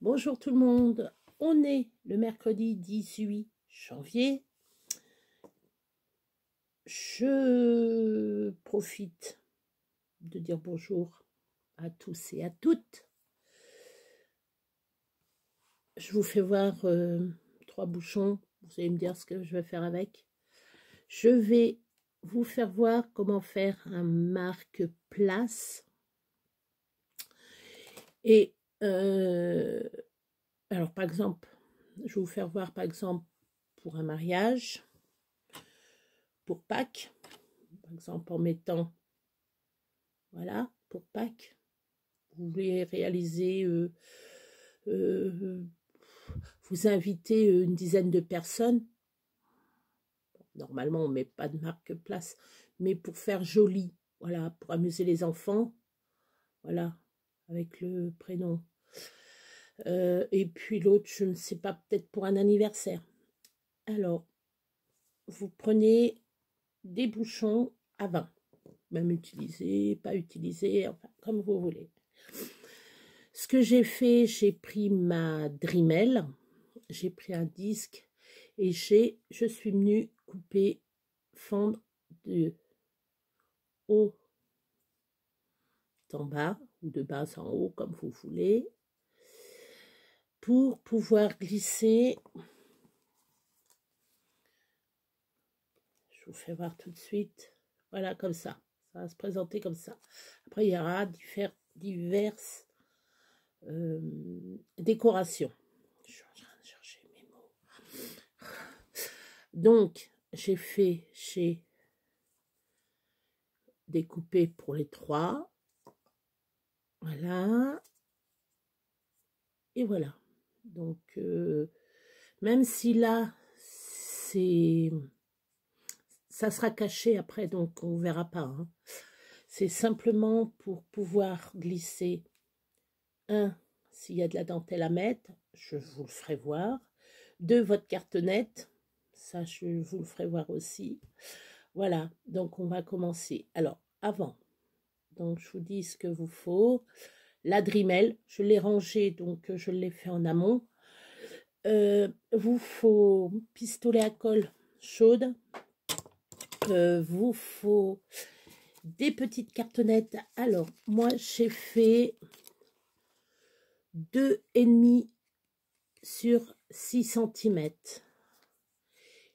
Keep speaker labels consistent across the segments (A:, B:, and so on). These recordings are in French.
A: Bonjour tout le monde, on est le mercredi 18 janvier. Je profite de dire bonjour à tous et à toutes. Je vous fais voir 3 bouchons, vous allez me dire ce que je vais faire avec. Je vais vous faire voir comment faire un marque-place. Et alors par exemple, je vais vous faire voir par exemple pour un mariage, pour Pâques, par exemple en mettant, voilà, pour Pâques, vous voulez réaliser, vous invitez une dizaine de personnes, normalement on ne met pas de marque-place, mais pour faire joli, voilà, pour amuser les enfants, voilà, avec le prénom. Et puis l'autre, je ne sais pas, peut-être pour un anniversaire. Alors, vous prenez des bouchons à vin, même utilisés, pas utilisés, enfin, comme vous voulez. Ce que j'ai fait, j'ai pris ma Dremel, j'ai pris un disque et je suis venue couper, fendre de haut en bas ou de bas en haut, comme vous voulez, pour pouvoir glisser. Je vous fais voir tout de suite. Voilà, comme ça. Ça va se présenter comme ça. Après, il y aura diverses décorations. Je suis en train de chercher mes mots. Donc, j'ai découpé pour les 3. Voilà. Et voilà. Donc, même si là, ça sera caché après, donc on ne verra pas. Hein. C'est simplement pour pouvoir glisser s'il y a de la dentelle à mettre, je vous le ferai voir. 2, votre cartonnette, ça je vous le ferai voir aussi. Voilà, donc on va commencer. Alors, avant, donc je vous dis ce que vous faut. La Dremel, je l'ai rangée, donc je l'ai fait en amont. Vous faut pistolet à colle chaude. Vous faut des petites cartonnettes. Alors, moi, j'ai fait 2,5 sur 6 cm.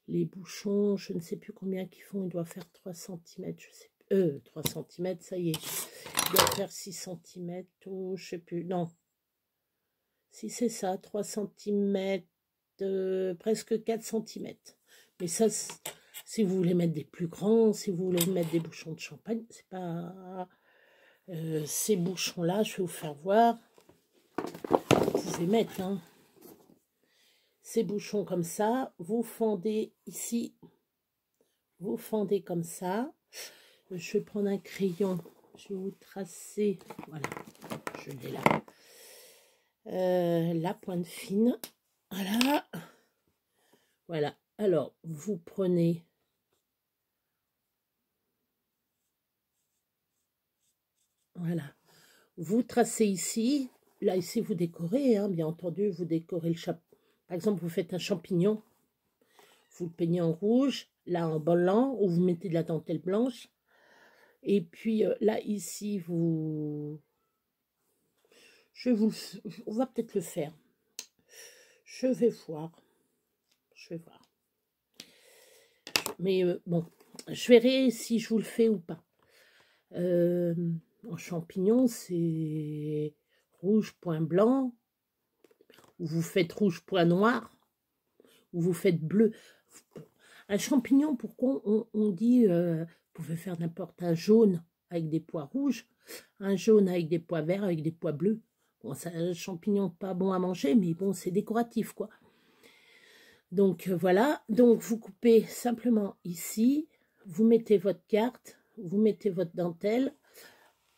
A: Les bouchons, je ne sais plus combien qu'ils font, ils doivent faire 3 cm, je sais 3 cm, ça y est, ils doivent faire 6 cm, ou je sais plus, non, si c'est ça, 3 cm, presque 4 cm, mais ça, si vous voulez mettre des plus grands, si vous voulez mettre des bouchons de champagne, c'est pas, ces bouchons-là, je vais vous faire voir, vous pouvez mettre, hein, ces bouchons comme ça, vous fendez ici, vous fendez comme ça. Je vais prendre un crayon, je vais vous tracer, voilà, je l'ai là, la pointe fine, voilà, voilà. Alors, vous prenez, voilà, vous tracez ici, là ici vous décorez, hein, bien entendu, vous décorez le chapeau. Par exemple, vous faites un champignon, vous le peignez en rouge, là en blanc, ou vous mettez de la dentelle blanche. Et puis là, ici, on va peut-être le faire. Je vais voir. Mais bon, je verrai si je vous le fais ou pas. En champignon, c'est rouge, point blanc. Ou vous faites rouge, point noir. Ou vous faites bleu. Un champignon, pourquoi on dit, vous pouvez faire n'importe un jaune avec des pois rouges, un jaune avec des pois verts, avec des pois bleus. Bon, c'est un champignon pas bon à manger, mais bon, c'est décoratif, quoi. Donc, voilà. Donc, vous coupez simplement ici. Vous mettez votre carte. Vous mettez votre dentelle.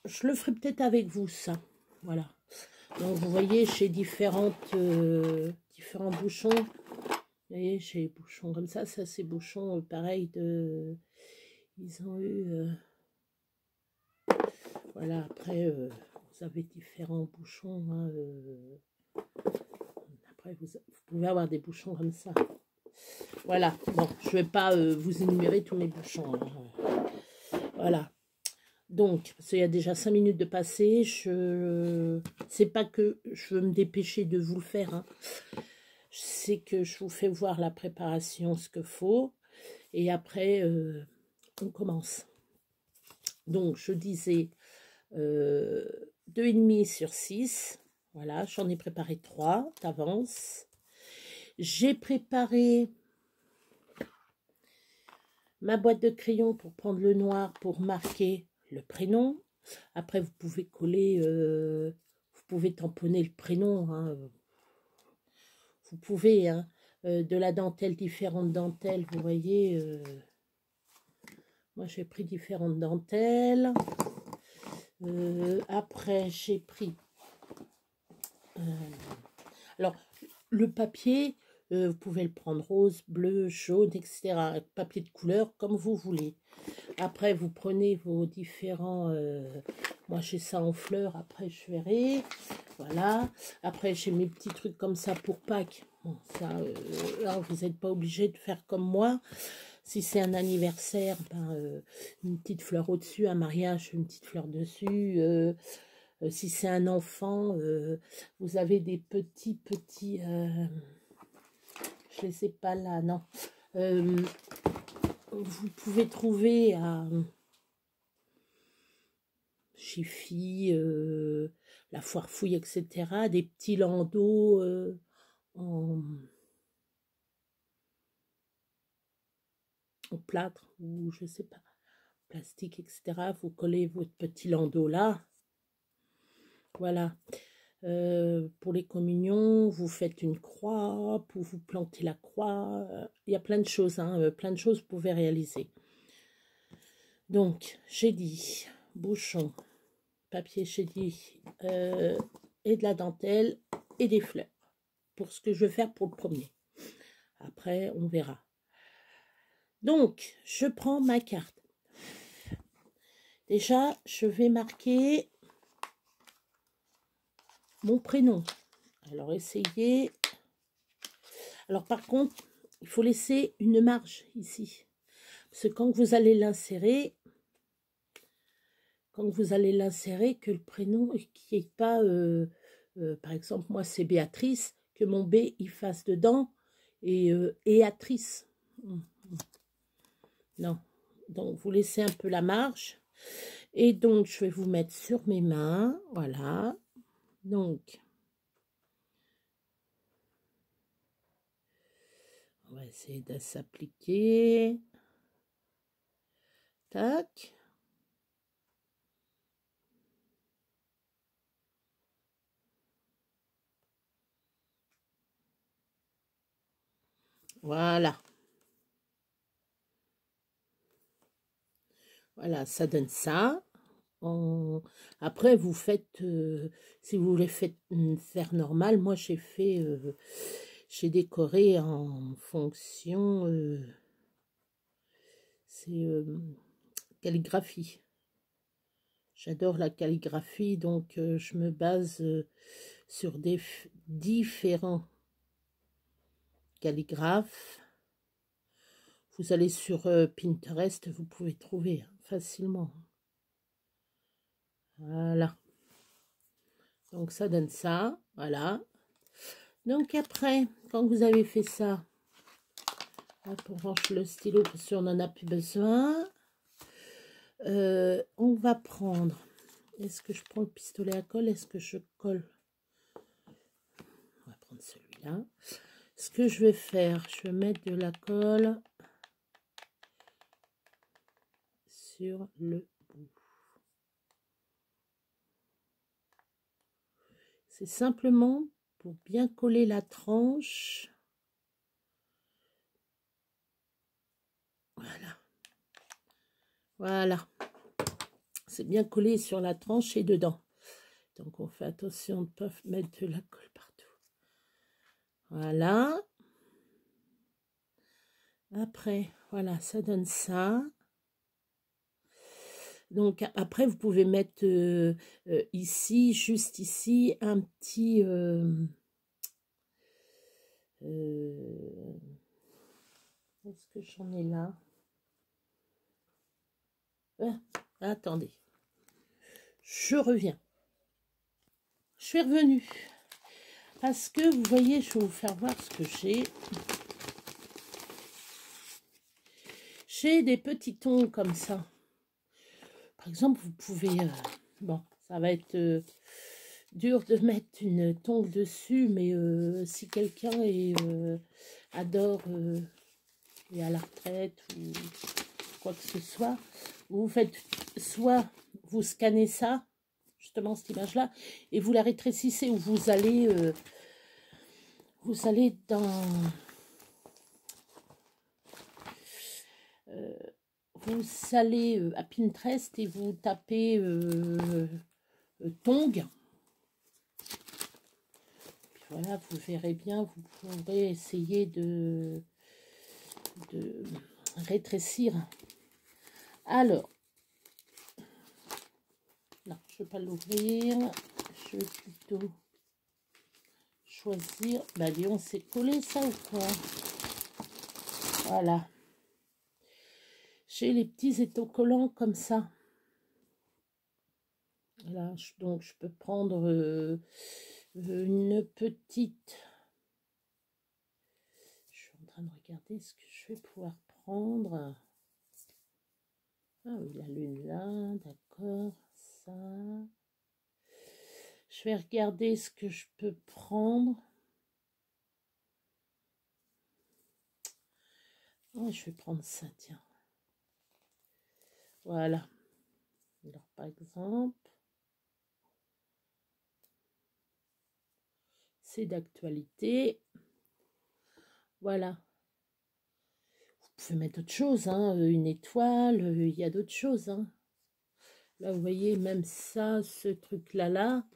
A: Je le ferai peut-être avec vous, ça. Voilà. Donc, vous voyez, j'ai différents bouchons. Vous voyez, j'ai des bouchons comme ça. Ça, c'est bouchons pareil de... Ils ont eu... Voilà, après, vous avez différents bouchons. Hein, pouvez avoir des bouchons comme ça. Voilà, bon, je ne vais pas vous énumérer tous mes bouchons. Hein. Voilà. Donc, parce qu'il y a déjà 5 minutes de passé, c'est pas que je veux me dépêcher de vous le faire. Hein. C'est que je vous fais voir la préparation, ce qu'il faut. Et après, on commence. Donc, je disais 2,5 sur 6. Voilà, j'en ai préparé 3 d'avance. J'ai préparé ma boîte de crayons pour prendre le noir pour marquer le prénom. Après, vous pouvez coller, vous pouvez tamponner le prénom. Hein. Vous pouvez, hein, de la dentelle, différentes dentelles, vous voyez. Moi, j'ai pris différentes dentelles. Après, j'ai pris... alors, le papier... vous pouvez le prendre rose, bleu, jaune, etc. Papier de couleur, comme vous voulez. Après, vous prenez vos différents... moi, j'ai ça en fleurs. Après, je verrai. Voilà. Après, j'ai mes petits trucs comme ça pour Pâques. Bon, ça, là, vous n'êtes pas obligé de faire comme moi. Si c'est un anniversaire, ben, une petite fleur au-dessus. Un mariage, une petite fleur dessus. Si c'est un enfant, vous avez des petits... je ne les ai pas là, non. Vous pouvez trouver à Jiffy, la Foire Fouille, etc. des petits landaux en plâtre ou je sais pas, plastique, etc. Vous collez votre petit landau là. Voilà. Pour les communions, vous faites une croix, pour vous planter la croix. Il y a plein de choses, hein, plein de choses que vous pouvez réaliser. Donc, j'ai dit bouchon, papier chéri et de la dentelle et des fleurs. Pour ce que je vais faire pour le premier. Après, on verra. Donc, je prends ma carte. Déjà, je vais marquer mon prénom. Alors, essayez. Alors, par contre, il faut laisser une marge ici. Parce que quand vous allez l'insérer, que le prénom, qu'il n'y ait pas, par exemple, moi, c'est Béatrice, que mon B, il fasse dedans, et Atrice. Non. Donc, vous laissez un peu la marge. Et donc, je vais vous mettre sur mes mains. Voilà. Donc, on va essayer de s'appliquer. Tac. Voilà. Voilà, ça donne ça. Après, vous faites, si vous voulez faire normal, moi j'ai fait, j'ai décoré en fonction, c'est calligraphie. J'adore la calligraphie, donc je me base sur des différents calligraphes. Vous allez sur Pinterest, vous pouvez trouver facilement. Voilà. Donc, ça donne ça. Voilà. Donc, après, quand vous avez fait ça, hop, on range le stylo parce qu'on n'en a plus besoin. On va prendre... Est-ce que je prends le pistolet à colle? Est-ce que je colle? On va prendre celui-là. Ce que je vais faire, je vais mettre de la colle sur le bout. C'est simplement pour bien coller la tranche. Voilà. Voilà. C'est bien collé sur la tranche et dedans. Donc, on fait attention de ne pas mettre de la colle partout. Voilà. Après, voilà, ça donne ça. Donc, après, vous pouvez mettre ici, juste ici, un petit... Est-ce que j'en ai là? Ah, attendez. Je reviens. Je suis revenue. Parce que, vous voyez, je vais vous faire voir ce que j'ai. J'ai des petits tons comme ça. Par exemple, vous pouvez... bon, ça va être dur de mettre une tongue dessus, mais si quelqu'un adore est à la retraite ou quoi que ce soit, vous faites soit vous scannez ça, justement cette image-là, et vous la rétrécissez, ou vous allez dans... vous allez à Pinterest et vous tapez tongue. Puis voilà, vous verrez bien, vous pourrez essayer de rétrécir. Alors, non, je ne vais pas l'ouvrir. Je vais plutôt choisir. Bah, disons, c'est collé ça ou quoi? Voilà. J'ai les petits autocollants comme ça. Voilà, donc je peux prendre une petite. Je suis en train de regarder ce que je vais pouvoir prendre. Ah oui, la lune là, d'accord, ça. Je vais regarder ce que je peux prendre. Oh, je vais prendre ça, tiens. Voilà. Alors, par exemple, c'est d'actualité. Voilà. Vous pouvez mettre d'autres choses, hein, une étoile, il y a d'autres choses, hein. Là, vous voyez, même ça, ce truc-là,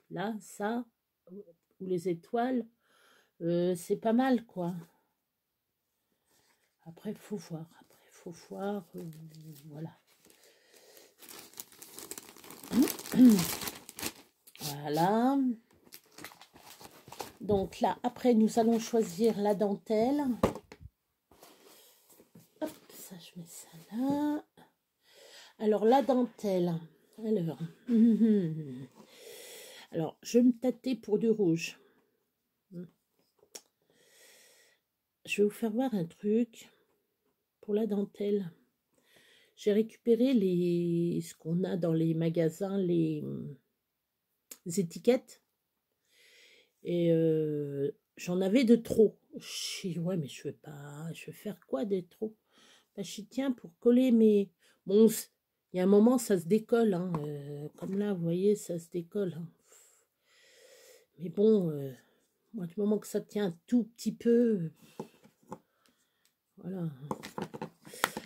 A: là, ça, ou les étoiles, c'est pas mal, quoi. Après, il faut voir. Voilà. Voilà. Donc là, après, nous allons choisir la dentelle. Hop, ça, je mets ça là. Alors, la dentelle. Alors, je vais me tâter pour du rouge. Je vais vous faire voir un truc pour la dentelle. J'ai récupéré ce qu'on a dans les magasins, les étiquettes. Et j'en avais de trop. Je dis, ouais, mais je vais faire quoi de trop? Bah, je tiens pour coller mes... Bon, il y a un moment, ça se décolle. Hein, comme là, vous voyez, ça se décolle. Hein. Mais bon, moi, du moment que ça tient un tout petit peu... voilà.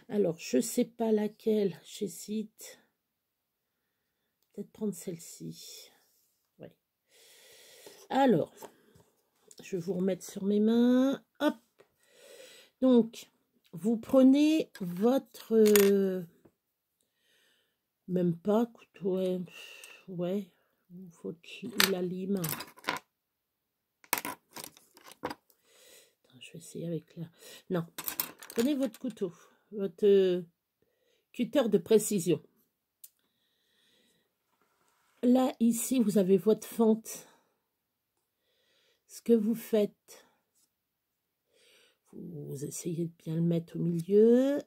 A: Alors, je sais pas laquelle. J'hésite. Peut-être prendre celle-ci. Ouais. Alors, je vais vous remettre sur mes mains. Hop. Donc, vous prenez votre... même pas couteau, ouais, faut la lime. Attends, je vais essayer avec la... Non, prenez votre couteau, votre cutter de précision. Là, ici, vous avez votre fente. Ce que vous faites, vous essayez de bien le mettre au milieu.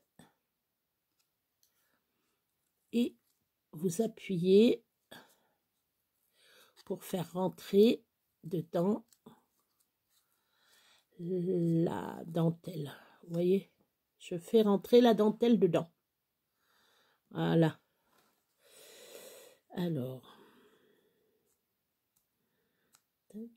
A: Et vous appuyez pour faire rentrer dedans la dentelle. Vous voyez, je fais rentrer la dentelle dedans. Voilà. Alors. Tac.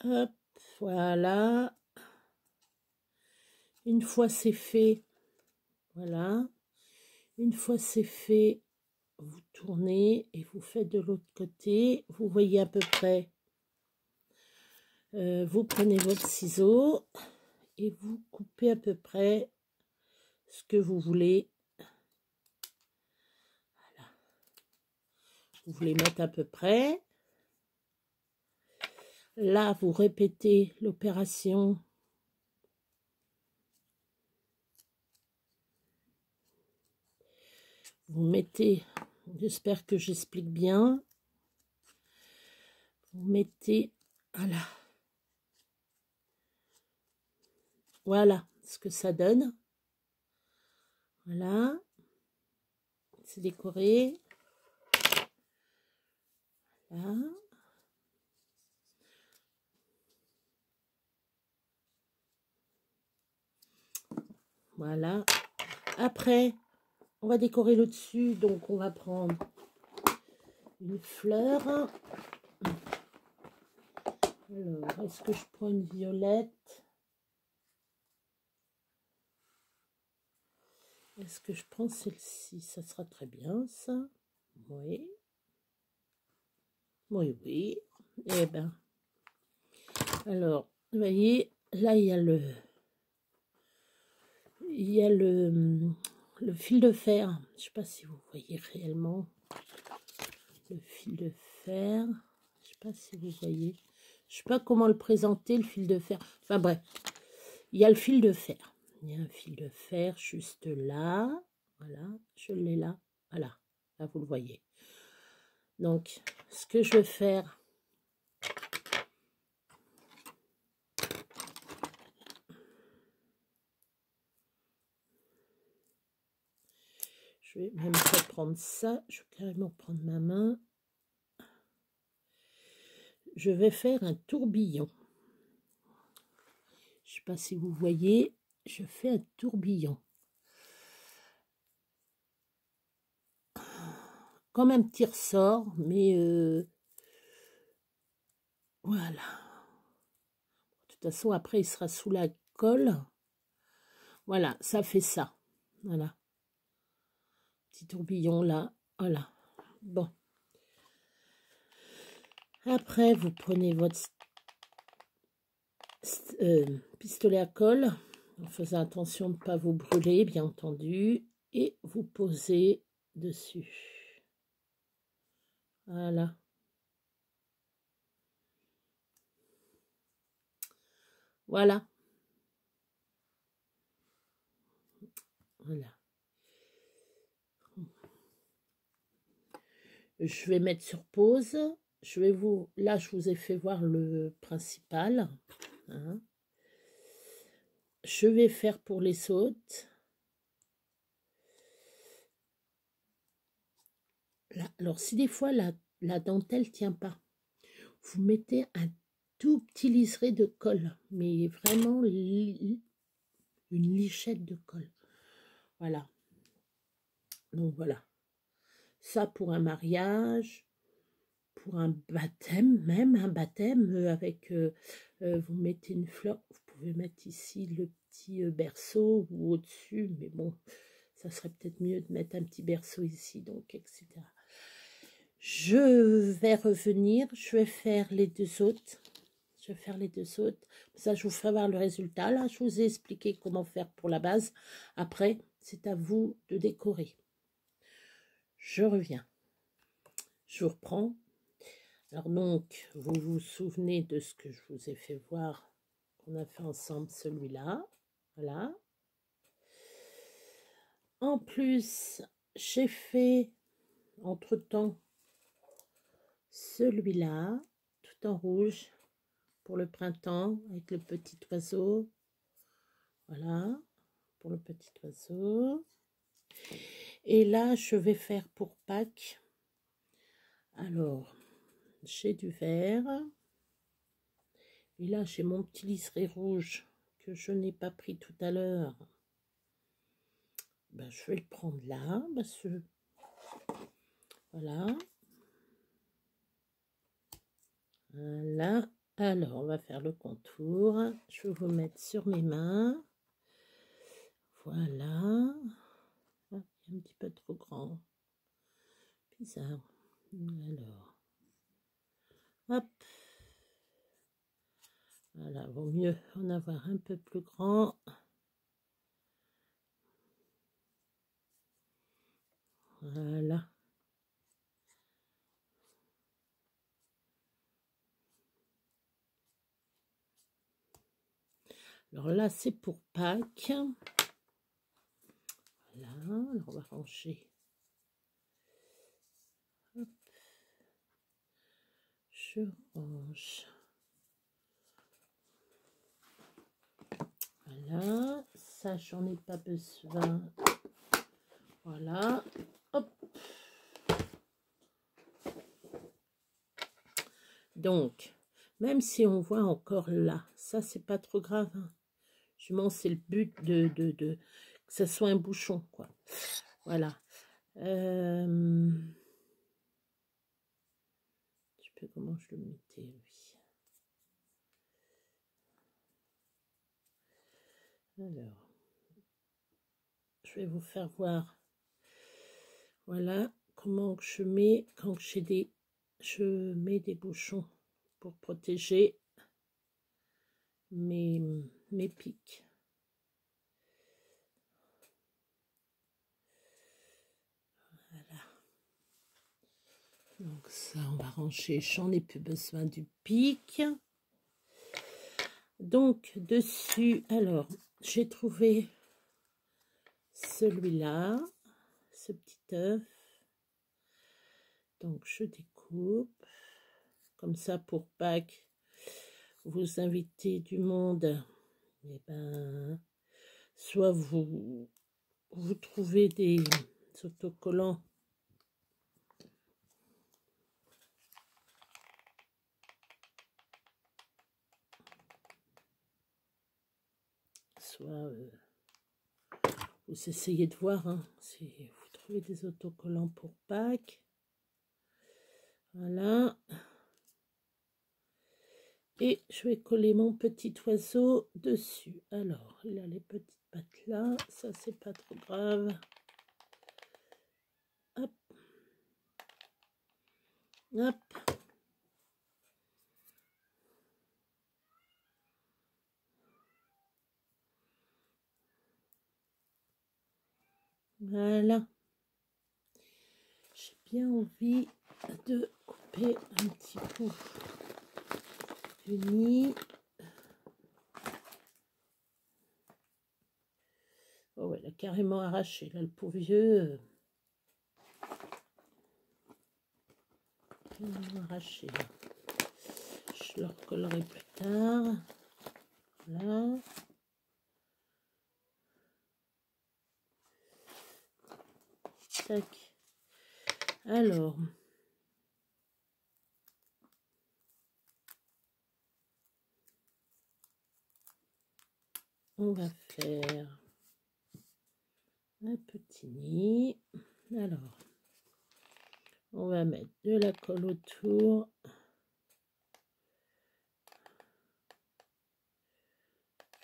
A: Hop, voilà. Une fois c'est fait, voilà. Une fois c'est fait, vous tournez et vous faites de l'autre côté. Vous voyez à peu près. Vous prenez votre ciseau et vous coupez à peu près ce que vous voulez. Voilà. vous les mettez à peu près. Là, vous répétez l'opération. Vous mettez, j'espère que j'explique bien. Vous mettez, voilà ce que ça donne. Voilà, c'est décoré. Là. Voilà. Après, on va décorer le dessus, donc on va prendre une fleur. Alors, est-ce que je prends une violette? Est-ce que je prends celle-ci? Ça sera très bien, ça. Oui. Oui, oui. Eh ben. Alors, vous voyez, là, il y a le fil de fer. Je ne sais pas si vous voyez réellement le fil de fer. Je ne sais pas si vous voyez. Je ne sais pas comment le présenter, le fil de fer. Enfin bref, il y a le fil de fer. Il y a un fil de fer juste là. Voilà, je l'ai là. Voilà, là vous le voyez. Donc, ce que je vais faire, je vais même pas prendre ça. Je vais carrément prendre ma main. Je vais faire un tourbillon. Je ne sais pas si vous voyez, je fais un tourbillon. Comme un petit ressort, mais voilà. De toute façon, après, il sera sous la colle. Voilà, ça fait ça. Voilà. Petit tourbillon là. Voilà. Bon. Après, vous prenez votre pistolet à colle, en faisant attention de ne pas vous brûler, bien entendu, et vous posez dessus. Voilà. Voilà. Voilà. Je vais mettre sur pause. Je vais vous... Là, je vous ai fait voir le principal. Hein. Je vais faire pour les sautes. Là, alors, si des fois, la dentelle ne tient pas, vous mettez un tout petit liseré de colle. Mais vraiment, une lichette de colle. Voilà. Donc, voilà. Ça pour un mariage, pour un baptême, même un baptême avec, vous mettez une fleur, vous pouvez mettre ici le petit berceau ou au-dessus, mais bon, ça serait peut-être mieux de mettre un petit berceau ici, donc, etc. Je vais revenir, je vais faire les deux autres. Je vais faire les deux autres. Ça, je vous ferai voir le résultat. Là, je vous ai expliqué comment faire pour la base. Après, c'est à vous de décorer. Je reviens. Je vous reprends. Alors donc, vous vous souvenez de ce que je vous ai fait voir, qu'on a fait ensemble, celui-là. Voilà. En plus, j'ai fait, entre-temps, celui-là, tout en rouge, pour le printemps, avec le petit oiseau. Voilà, pour le petit oiseau. Et là, je vais faire pour Pâques. Alors, j'ai du vert. Et là, j'ai mon petit liseré rouge que je n'ai pas pris tout à l'heure. Ben, je vais le prendre là. Parce que... Voilà. Voilà. Alors, on va faire le contour. Je vais vous mettre sur mes mains. Voilà. Ah, un petit peu trop grand. Bizarre. Alors. Hop. Voilà, vaut mieux en avoir un peu plus grand. Voilà. Alors là, c'est pour Pâques. Voilà, alors on va ranger. Hop. Je range. Voilà, ça j'en ai pas besoin. Voilà, hop. Donc, même si on voit encore là, ça c'est pas trop grave. Hein. Je m'en c'est le but de que ça soit un bouchon, quoi. Voilà. Je sais pas comment je le mettais, lui. Alors, je vais vous faire voir. Voilà comment je mets quand j'ai des... Je mets des bouchons pour protéger mes pics. Voilà. Donc ça, on va ranger. J'en ai plus besoin du pic. Donc, dessus, alors, j'ai trouvé celui-là, ce petit œuf. Donc, je découpe. Comme ça, pour Pâques, vous invitez du monde. Et ben, soit vous trouvez des autocollants. Soit vous essayez de voir hein, si vous trouvez des autocollants pour Pâques. Voilà. Et je vais coller mon petit oiseau dessus. Alors, il a les petites pattes là. Ça, c'est pas trop grave. Hop. Hop. Voilà. J'ai bien envie de couper un petit peu du nid. Oh ouais, il a carrément arraché. Là, le pauvre vieux. Arraché. Je le recollerai plus tard. Voilà. Tac. Alors. On va faire un petit nid. Alors. On va mettre de la colle autour.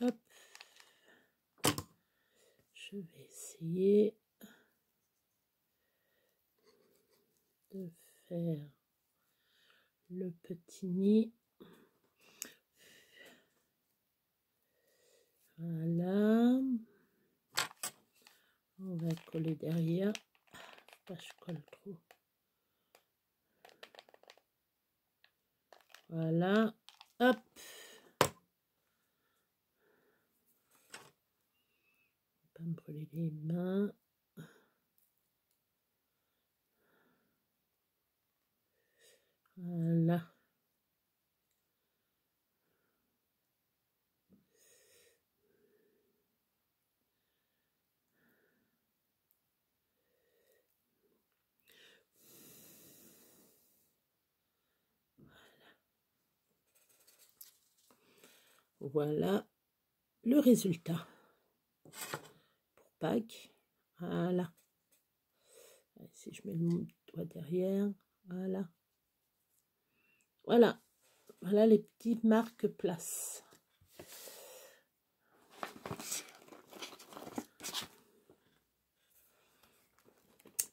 A: Hop. Je vais essayer de faire le petit nid. Voilà. On va coller derrière. Pas je colle trop. Voilà. Hop. Pas me brûler les mains. Voilà. Voilà le résultat pour Pâques. Voilà. Si je mets le doigt derrière, voilà. Voilà. Voilà les petites marque-places.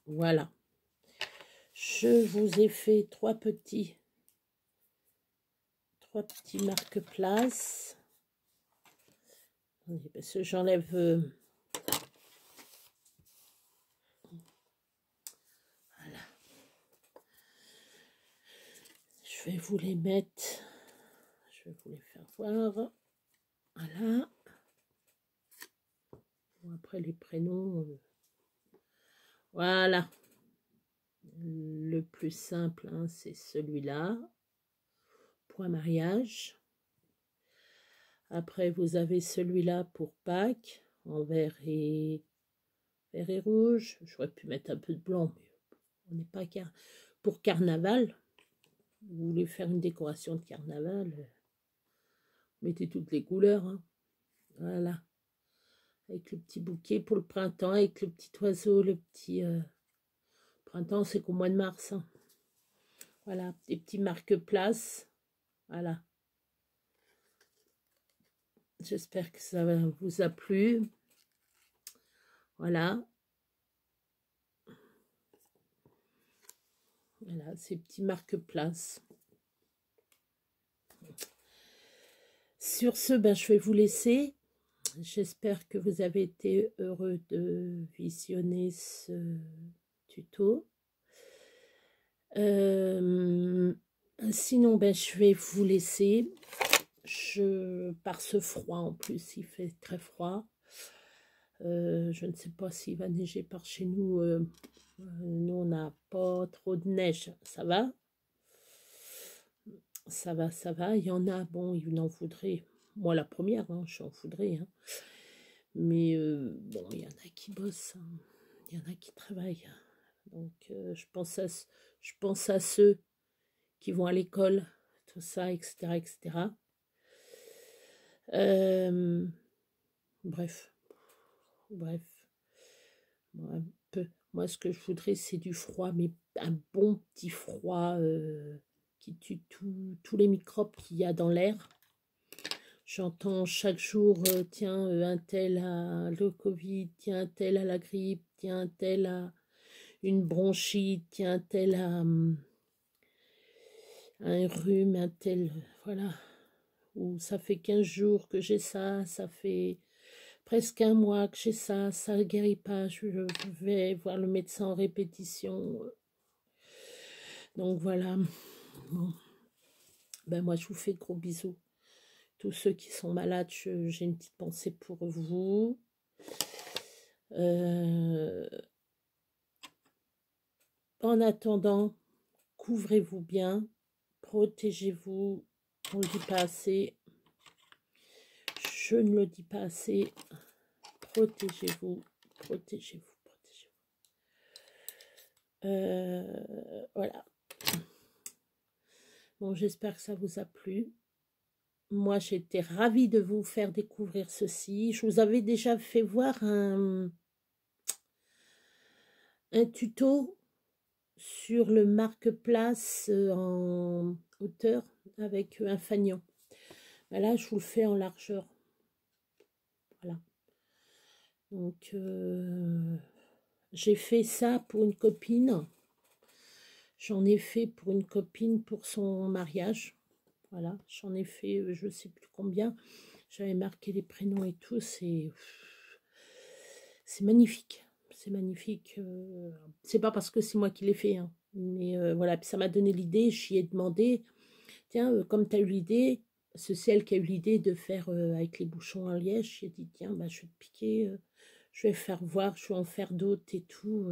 A: Voilà. Je vous ai fait trois petits marque-places. Parce que j'enlève voilà. Je vais vous les mettre. Je vais vous les faire voir. Voilà. Bon, après les prénoms, voilà. Le plus simple, hein, c'est celui-là. Pour un mariage. Après, vous avez celui-là pour Pâques, en vert et rouge. J'aurais pu mettre un peu de blanc, mais on n'est pas pour carnaval. Vous voulez faire une décoration de carnaval, mettez toutes les couleurs. Hein. Voilà. Avec le petit bouquet pour le printemps, avec le petit oiseau, le petit... Printemps, c'est qu'au mois de mars. Hein. Voilà, des petits marque-places. Voilà. J'espère que ça vous a plu. Voilà. Voilà, ces petits marque-places. Sur ce, ben, je vais vous laisser. J'espère que vous avez été heureux de visionner ce tuto. Sinon, ben, je vais vous laisser. Par ce froid, en plus, il fait très froid. Je ne sais pas s'il va neiger par chez nous. Nous, on n'a pas trop de neige. Ça va? Ça va, ça va. Il y en a, bon, il en voudrait. Moi, la première, hein, je suis en foudrée. Hein. Mais bon, il y en a qui bossent. Hein. Il y en a qui travaillent. Donc, je pense à ceux qui vont à l'école, tout ça, etc., etc. Bref. Moi, ce que je voudrais, c'est du froid, mais un bon petit froid qui tue tous les microbes qu'il y a dans l'air. J'entends chaque jour, tiens, un tel a le Covid, tiens, un tel a la grippe, tiens, un tel a une bronchite, tiens, un tel a un rhume, un tel, voilà. Ou ça fait 15 jours que j'ai ça, ça fait presque un mois que j'ai ça, ça ne guérit pas, je vais voir le médecin en répétition. Donc voilà, bon. Ben moi je vous fais de gros bisous. Tous ceux qui sont malades, j'ai une petite pensée pour vous. En attendant, couvrez-vous bien, protégez-vous, on ne le dit pas assez, je ne le dis pas assez, protégez-vous, protégez-vous, protégez-vous. Voilà. Bon, j'espère que ça vous a plu. Moi, j'étais ravie de vous faire découvrir ceci. Je vous avais déjà fait voir un tuto sur le marque-place en hauteur avec un fanion. Ben là, je vous le fais en largeur. Voilà. Donc, j'ai fait ça pour une copine. J'en ai fait pour une copine pour son mariage. Voilà, j'en ai fait, je ne sais plus combien. J'avais marqué les prénoms et tout. C'est magnifique. C'est magnifique. C'est pas parce que c'est moi qui l'ai fait. Hein. Mais voilà, puis ça m'a donné l'idée. J'y ai demandé, tiens, comme tu as eu l'idée, c'est celle qui a eu l'idée de faire avec les bouchons en liège. J'ai dit, tiens, bah, je vais te piquer. Je vais faire voir, je vais en faire d'autres et tout.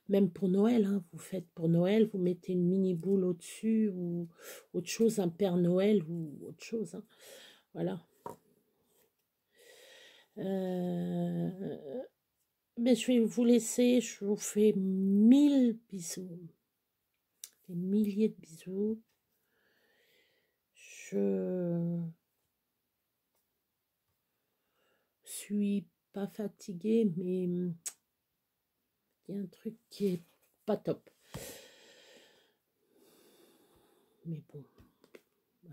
A: Même pour Noël, hein, vous faites pour Noël, vous mettez une mini boule au-dessus ou autre chose, un Père Noël ou autre chose. Hein. Voilà. Mais je vais vous laisser, je vous fais 1000 bisous. Des milliers de bisous. Je suis pas fatiguée, mais il y a un truc qui est pas top. Mais bon,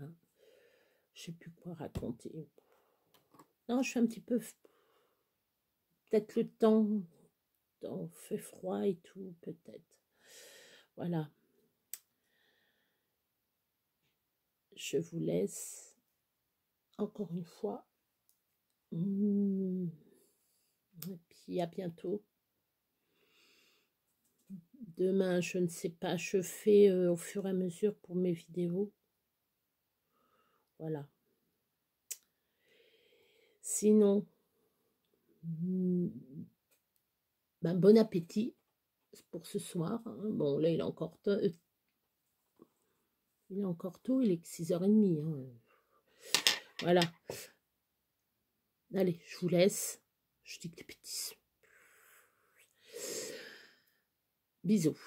A: hein, je sais plus quoi raconter. Non, je suis un petit peu... Peut-être le temps, on fait froid et tout, peut-être. Voilà. Je vous laisse encore une fois. Et puis à bientôt. Demain, je ne sais pas, je fais au fur et à mesure pour mes vidéos. Voilà. Sinon, Ben, bon appétit pour ce soir. Hein. Bon, là, il est encore tôt. Il est encore tôt, il est que 6h30. Hein. Voilà. Allez, je vous laisse. Je dis que des bêtises. Bisous.